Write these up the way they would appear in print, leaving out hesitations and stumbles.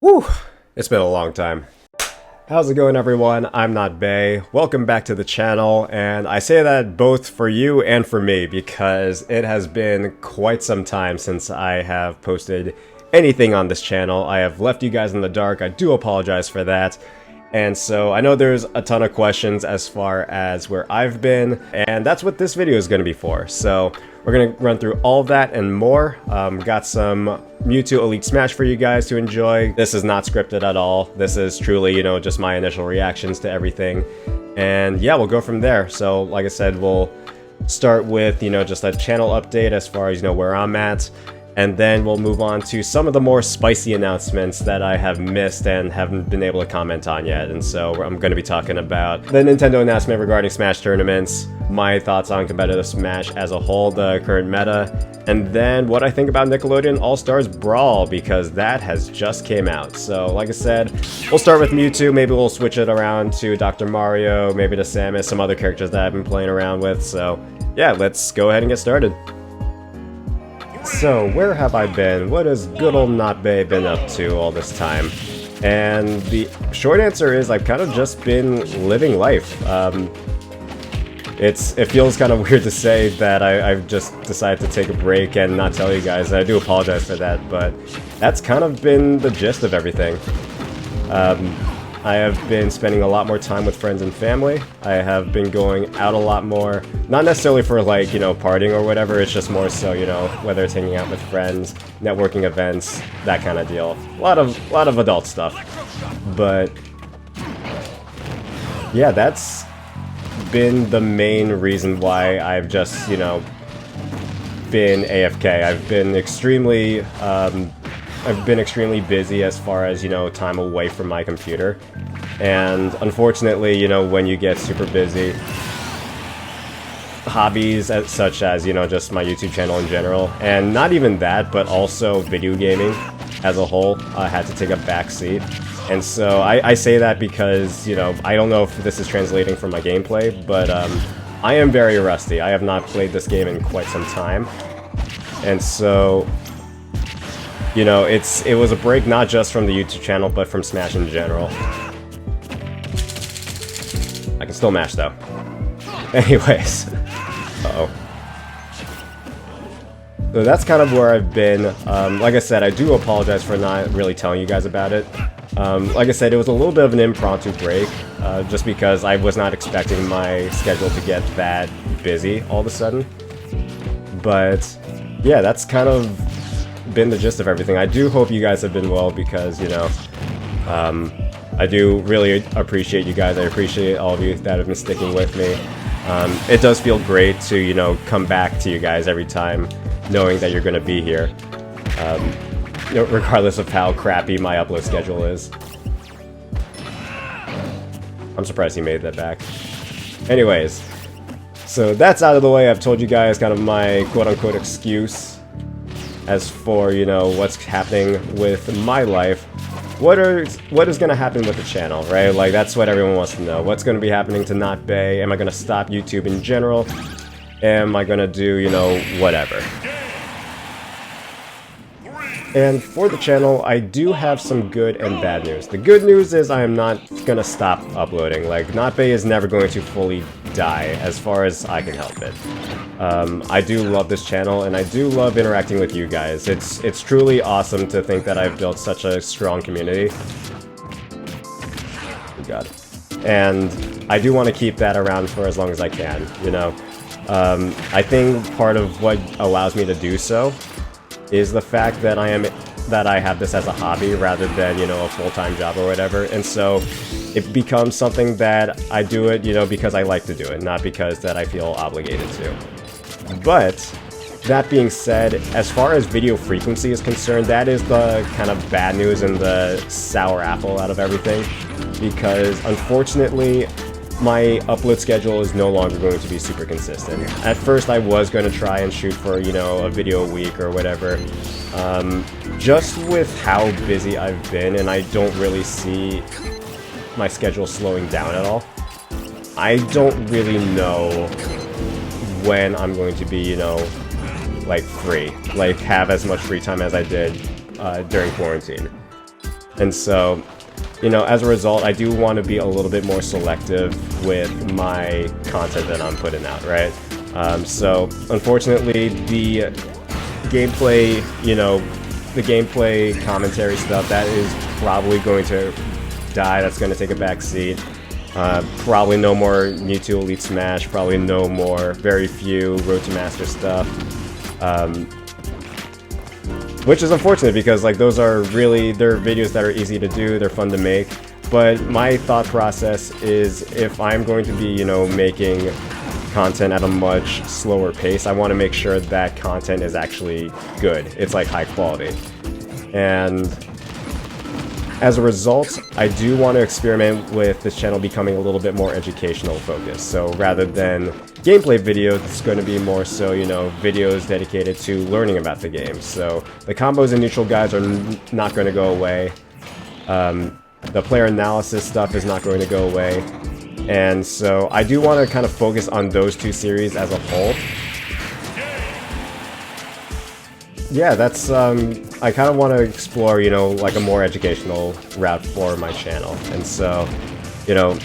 Whew, it's been a long time. How's it going, everyone? I'm NotBae. Welcome back to the channel, and I say that both for you and for me because it has been quite some time since I have posted anything on this channel. I have left you guys in the dark. I do apologize for that. And so I know there's a ton of questions as far as where I've been, and that's what this video is going to be for. So we're going to run through all of that and more. Got some Mewtwo Elite Smash for you guys to enjoy. This is not scripted at all. This is truly, you know, just my initial reactions to everything. And yeah, we'll go from there. So like I said, we'll start with, you know, just a channel update as far as, you know, where I'm at. And then we'll move on to some of the more spicy announcements that I have missed and haven't been able to comment on yet. And so I'm going to be talking about the Nintendo announcement regarding Smash tournaments, my thoughts on competitive Smash as a whole, the current meta, and then what I think about Nickelodeon All-Stars Brawl, because that has just came out. So like I said, we'll start with Mewtwo, maybe we'll switch it around to Dr. Mario, maybe to Samus, some other characters that I've been playing around with. So yeah, let's go ahead and get started. So, where have I been? What has good old NotBae been up to all this time? And the short answer is I've kind of just been living life. It feels kind of weird to say that I've just decided to take a break and not tell you guys, and I do apologize for that, but that's kind of been the gist of everything. I have been spending a lot more time with friends and family. I have been going out a lot more, not necessarily for like, you know, partying or whatever, it's just more so, you know, whether it's hanging out with friends, networking events, that kind of deal. A lot of adult stuff. But yeah, that's been the main reason why I've just, you know, been AFK. I've been extremely busy as far as, you know, time away from my computer. And unfortunately, you know, when you get super busy, hobbies such as, you know, just my YouTube channel in general, and not even that, but also video gaming as a whole, had to take a back seat. And so I say that because, you know, I don't know if this is translating from my gameplay, but I am very rusty. I have not played this game in quite some time. And so, you know, it was a break not just from the YouTube channel, but from Smash in general. I can still mash, though. Anyways. Uh-oh. So that's kind of where I've been. Like I said, I do apologize for not really telling you guys about it. Like I said, it was a little bit of an impromptu break, just because I was not expecting my schedule to get that busy all of a sudden. But yeah, that's kind of been the gist of everything. I do hope you guys have been well because, you know, I do really appreciate you guys. I appreciate all of you that have been sticking with me. It does feel great to, you know, come back to you guys every time knowing that you're going to be here, you know, regardless of how crappy my upload schedule is. I'm surprised he made that back. Anyways, so that's out of the way. I've told you guys kind of my quote-unquote excuse as for, you know, what's happening with my life. What is going to happen with the channel, right? Like, that's what everyone wants to know. What's going to be happening to NotBae? Am I going to stop YouTube in general? Am I going to do, you know, whatever? And for the channel, I do have some good and bad news. The good news is I am not going to stop uploading. Like, NotBae is never going to fully die, as far as I can help it. I do love this channel, and I do love interacting with you guys. It's truly awesome to think that I've built such a strong community. Oh God. And I do want to keep that around for as long as I can, you know. I think part of what allows me to do so is the fact that I have this as a hobby rather than, you know, a full-time job or whatever. And so it becomes something that I do it, you know, because I like to do it, not because that I feel obligated to. But that being said, as far as video frequency is concerned, that is the kind of bad news and the sour apple out of everything, because unfortunately my upload schedule is no longer going to be super consistent. At first I was going to try and shoot for, you know, a video a week or whatever. Just with how busy I've been, and I don't really see my schedule slowing down at all, I don't really know when I'm going to be, you know, like free, like have as much free time as I did during quarantine. And so, you know, as a result, I do want to be a little bit more selective with my content that I'm putting out, right? So, unfortunately, the gameplay, you know, the gameplay commentary stuff, that is probably going to die. That's going to take a back seat. Probably no more Mewtwo Elite Smash, probably no more, very few Road to Master stuff. Which is unfortunate because, like, those are really, they're videos that are easy to do, they're fun to make. But my thought process is, if I'm going to be, you know, making content at a much slower pace, I want to make sure that content is actually good. It's like high quality. And as a result, I do want to experiment with this channel becoming a little bit more educational focused. So rather than gameplay videos, it's going to be more so, you know, videos dedicated to learning about the game. So the combos and neutral guides are not going to go away. The player analysis stuff is not going to go away. And so I do want to kind of focus on those two series as a whole. Yeah, that's, I kind of want to explore, you know, like a more educational route for my channel. And so, you know,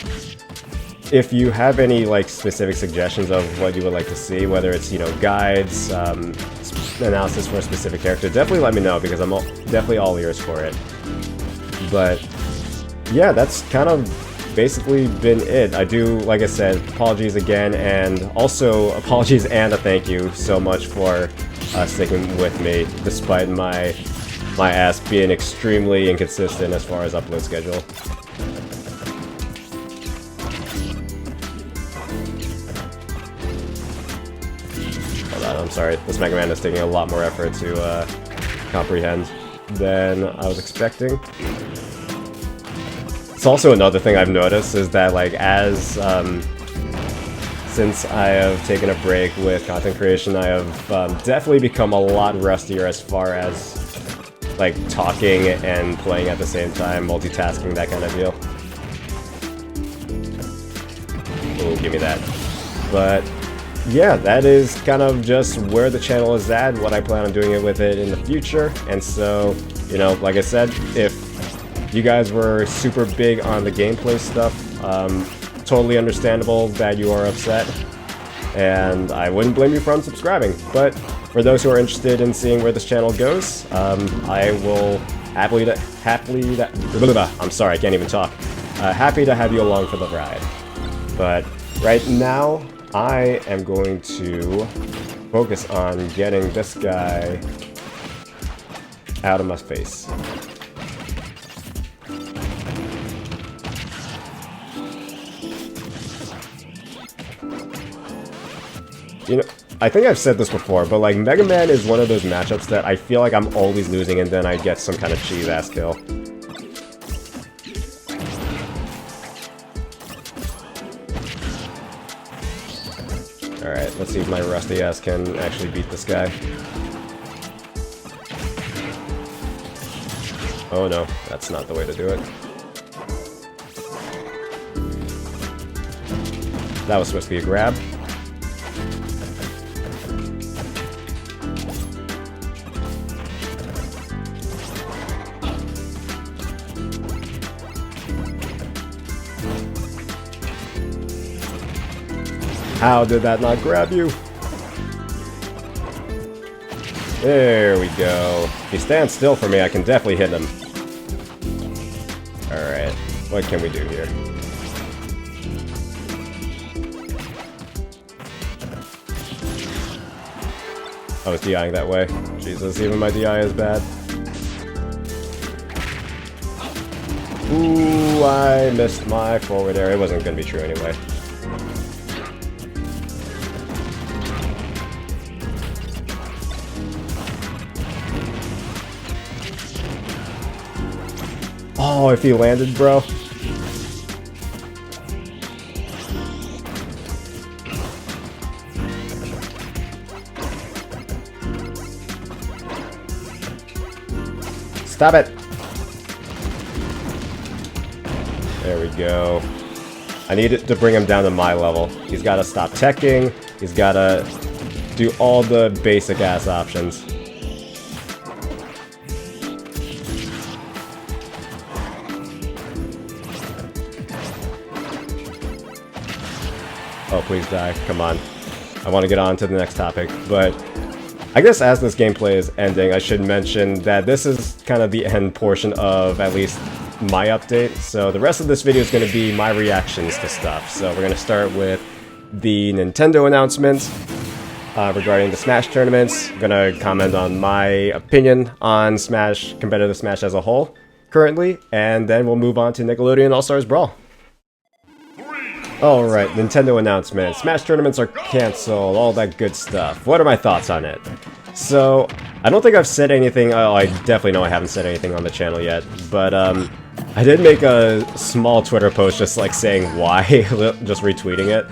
if you have any, like, specific suggestions of what you would like to see, whether it's, you know, guides, analysis for a specific character, definitely let me know, because I'm definitely all ears for it. But, yeah, that's kind of basically been it. I do, like I said, apologies again, and also apologies and a thank you so much for sticking with me, despite my ass being extremely inconsistent as far as upload schedule. Hold on, I'm sorry. This Mega Man is taking a lot more effort to comprehend than I was expecting. It's also another thing I've noticed is that, like, as since I have taken a break with content creation, I have definitely become a lot rustier as far as, like, talking and playing at the same time, multitasking, that kind of deal. Ooh, give me that. But yeah, that is kind of just where the channel is at, what I plan on doing it with it in the future. And so, you know, like I said, if you guys were super big on the gameplay stuff, totally understandable that you are upset, and I wouldn't blame you for unsubscribing. But for those who are interested in seeing where this channel goes, I will happy to I'm sorry, I can't even talk. Happy to have you along for the ride. But right now, I am going to focus on getting this guy out of my face. You know, I think I've said this before, but, like, Mega Man is one of those matchups that I feel like I'm always losing, and then I get some kind of cheese-ass kill. Alright, let's see if my rusty ass can actually beat this guy. Oh no, that's not the way to do it. That was supposed to be a grab. How did that not grab you? There we go. If he stands still for me, I can definitely hit him. Alright, what can we do here? I was DIing that way. Jesus, even my DI is bad. Ooh, I missed my forward air. It wasn't going to be true anyway. Oh, if he landed, bro. Stop it. There we go. I need it to bring him down to my level. He's got to stop teching. He's got to do all the basic ass options. Oh, please die. Come on. I want to get on to the next topic, but I guess as this gameplay is ending, I should mention that this is kind of the end portion of at least my update. So the rest of this video is going to be my reactions to stuff. So we're going to start with the Nintendo announcement regarding the Smash tournaments. I'm going to comment on my opinion on Smash, competitive Smash as a whole currently, and then we'll move on to Nickelodeon All-Stars Brawl. Alright, Nintendo announcement. Smash tournaments are cancelled, all that good stuff. What are my thoughts on it? So, I don't think I've said anything, oh, I definitely know I haven't said anything on the channel yet, but I did make a small Twitter post just like saying why, just retweeting it.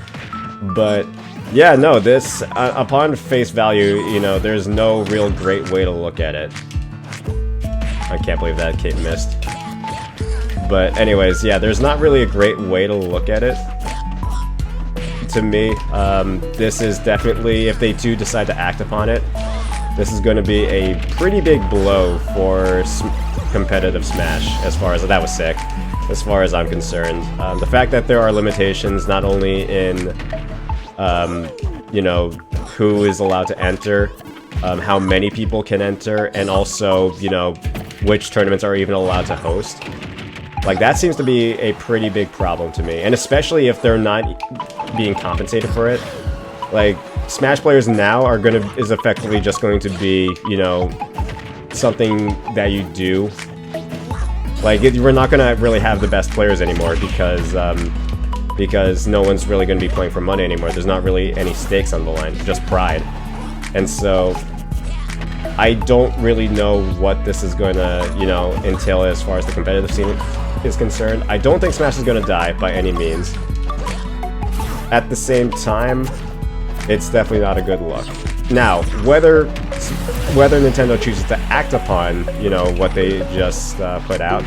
But yeah, no, this, upon face value, you know, there's no real great way to look at it. I can't believe that Kate missed. But anyways, yeah, there's not really a great way to look at it. To me, this is definitely, if they do decide to act upon it, this is going to be a pretty big blow for competitive Smash, as far as, that was sick, as far as I'm concerned. The fact that there are limitations not only in, you know, who is allowed to enter, how many people can enter, and also, you know, which tournaments are even allowed to host. Like, that seems to be a pretty big problem to me, and especially if they're not being compensated for it. Like, Smash players now are is effectively just going to be, you know, something that you do. Like, we're not gonna really have the best players anymore because no one's really gonna be playing for money anymore. There's not really any stakes on the line, just pride. And so, I don't really know what this is going to, you know, entail as far as the competitive scene is concerned. I don't think Smash is going to die by any means. At the same time, it's definitely not a good look. Now, whether Nintendo chooses to act upon, you know, what they just put out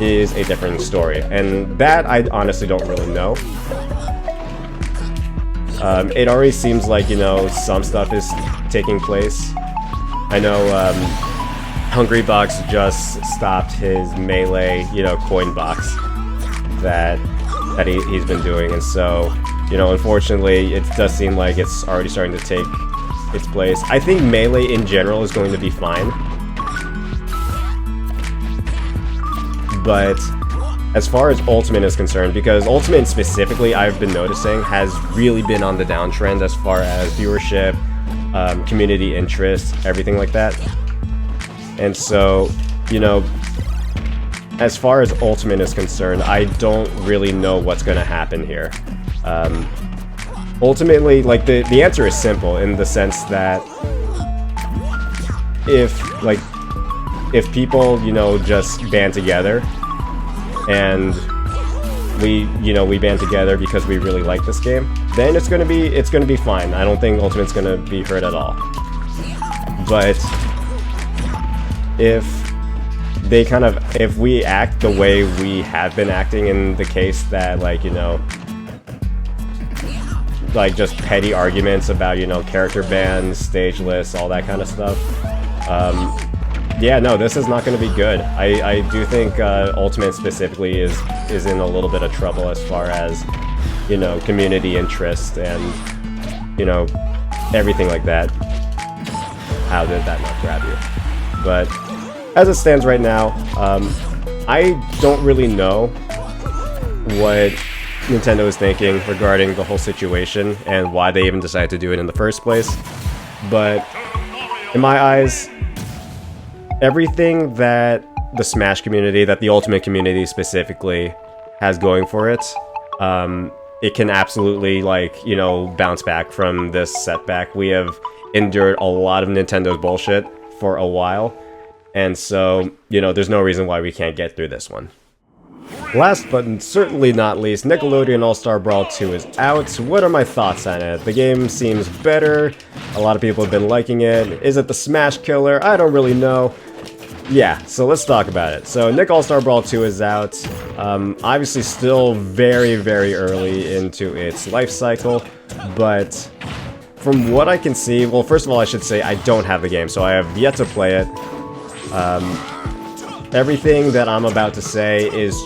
is a different story, and that I honestly don't really know. It already seems like, you know, some stuff is taking place. I know Hungrybox just stopped his Melee, you know, coin box that he's been doing, and so, you know, unfortunately, it does seem like it's already starting to take its place. I think Melee in general is going to be fine, but as far as Ultimate is concerned, because Ultimate specifically, I've been noticing, has really been on the downtrend as far as viewership, community interest, everything like that. And so, you know, as far as Ultimate is concerned, I don't really know what's going to happen here. Ultimately, like, the answer is simple in the sense that if people, you know, just band together and we band together because we really like this game, then it's gonna be fine. I don't think Ultimate's gonna be hurt at all. But if we act the way we have been acting in the case that, like, you know, like just petty arguments about, you know, character bans, stage lists, all that kind of stuff, yeah, no, this is not going to be good. I do think Ultimate specifically is in a little bit of trouble as far as, you know, community interest and, you know, everything like that. How did that not grab you? But as it stands right now, I don't really know what Nintendo is thinking regarding the whole situation and why they even decided to do it in the first place. But in my eyes, everything that the Smash community, that the Ultimate community specifically, has going for it, it can absolutely, like, you know, bounce back from this setback. We have endured a lot of Nintendo's bullshit for a while, and so, you know, there's no reason why we can't get through this one. Last but certainly not least, Nickelodeon All-Star Brawl 2 is out. What are my thoughts on it? The game seems better. A lot of people have been liking it. Is it the Smash killer? I don't really know. Yeah, so let's talk about it. So, Nick All-Star Brawl 2 is out. Obviously still very, very early into its life cycle, but from what I can see, well, first of all, I should say I don't have the game, so I have yet to play it. Everything that I'm about to say is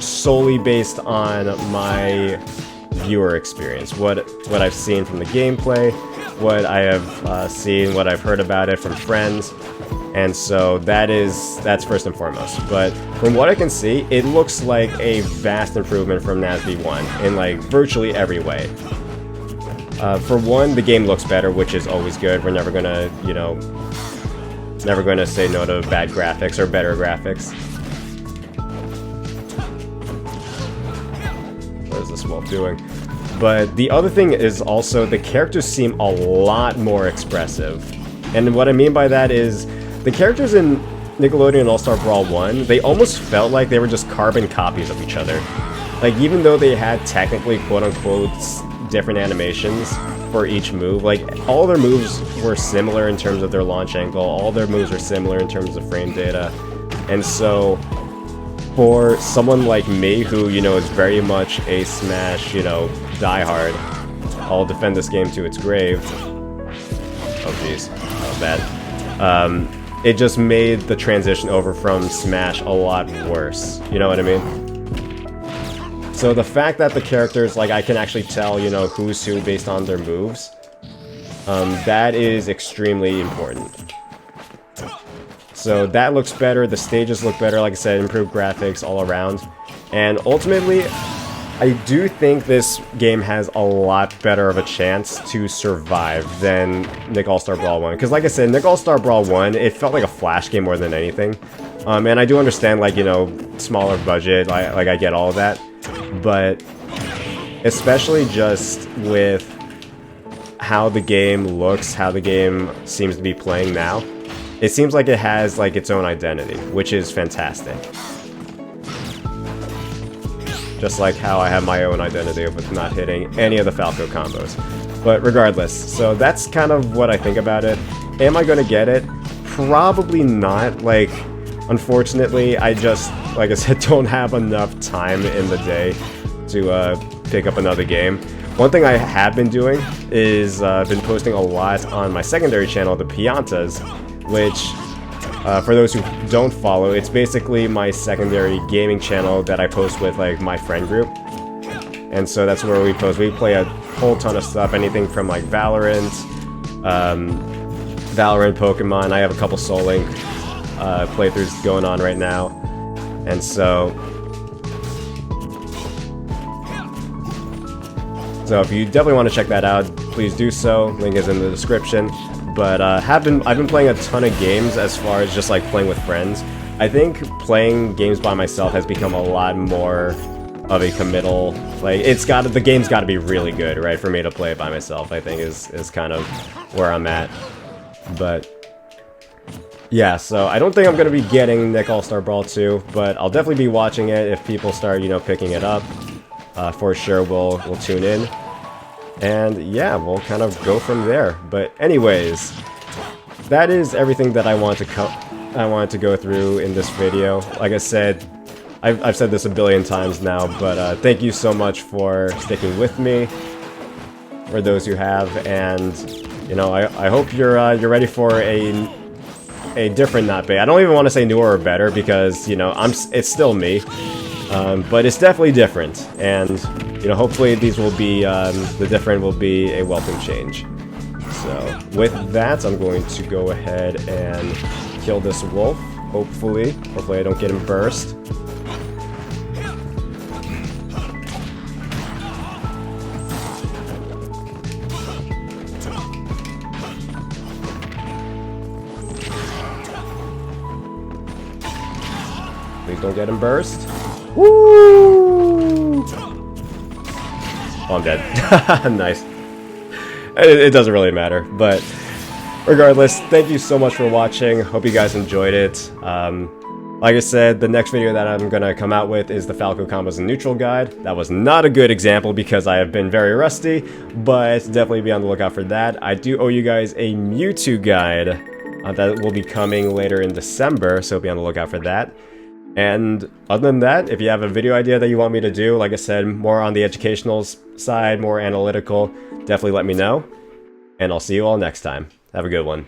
solely based on my viewer experience, what I've seen from the gameplay, what I have seen, what I've heard about it from friends. And so that's first and foremost. But from what I can see, it looks like a vast improvement from NotBae 1 in like virtually every way. For one, the game looks better, which is always good. We're never gonna, you know, never gonna say no to bad graphics or better graphics. What is this wolf doing? But the other thing is also the characters seem a lot more expressive. And what I mean by that is the characters in Nickelodeon All-Star Brawl 1, they almost felt like they were just carbon copies of each other. Like, even though they had technically quote-unquote different animations for each move, like, all their moves were similar in terms of their launch angle, all their moves were similar in terms of frame data. And so, for someone like me, who, you know, is very much a Smash, you know, diehard, I'll defend this game to its grave. Oh, jeez. Oh, bad. It just made the transition over from Smash a lot worse. You know what I mean? So the fact that the characters, like, I can actually tell, you know, who's who based on their moves, that is extremely important. So that looks better, the stages look better, like I said, improved graphics all around. And ultimately, I do think this game has a lot better of a chance to survive than Nick All-Star Brawl 1. Because like I said, Nick All-Star Brawl 1, it felt like a Flash game more than anything. And I do understand, like, you know, smaller budget, like I get all of that. But especially just with how the game looks, how the game seems to be playing now, it seems like it has, like, its own identity, which is fantastic. Just like how I have my own identity with not hitting any of the Falco combos. But regardless, so that's kind of what I think about it. Am I gonna get it? Probably not. Like, unfortunately, I just, like I said, don't have enough time in the day to pick up another game. One thing I have been doing is been posting a lot on my secondary channel, the Piantas, which, for those who don't follow, it's basically my secondary gaming channel that I post with, like, my friend group. And so that's where we post. We play a whole ton of stuff, anything from, like, Valorant, Pokemon. I have a couple Soul Link playthroughs going on right now. And so if you definitely want to check that out, please do so. Link is in the description. But I've been playing a ton of games as far as just, like, playing with friends. I think playing games by myself has become a lot more of a committal, like, the game's got to be really good, right, for me to play it by myself, I think is kind of where I'm at. But yeah, so I don't think I'm going to be getting Nick All-Star Brawl 2, but I'll definitely be watching it if people start, you know, picking it up. For sure we'll tune in. And yeah, we'll kind of go from there. But anyways, that is everything that I wanted to go through in this video. Like I said, I've said this a billion times now, but thank you so much for sticking with me, for those who have, and you know, I hope you're ready for a different NotBae. I don't even want to say newer or better because, you know, it's still me, but it's definitely different, and you know, hopefully these will be, the different will be a welcome change. So, with that, I'm going to go ahead and kill this wolf, hopefully. Hopefully I don't get him burst. Please don't get him burst. Woo! Oh, I'm dead. Nice. It doesn't really matter, but regardless, thank you so much for watching. Hope you guys enjoyed it. Like I said, the next video that I'm going to come out with is the Falco Combos and Neutral Guide. That was not a good example because I have been very rusty, but definitely be on the lookout for that. I do owe you guys a Mewtwo guide that will be coming later in December, so be on the lookout for that. And other than that, if you have a video idea that you want me to do, like I said, more on the educational side, more analytical, definitely let me know. And I'll see you all next time. Have a good one.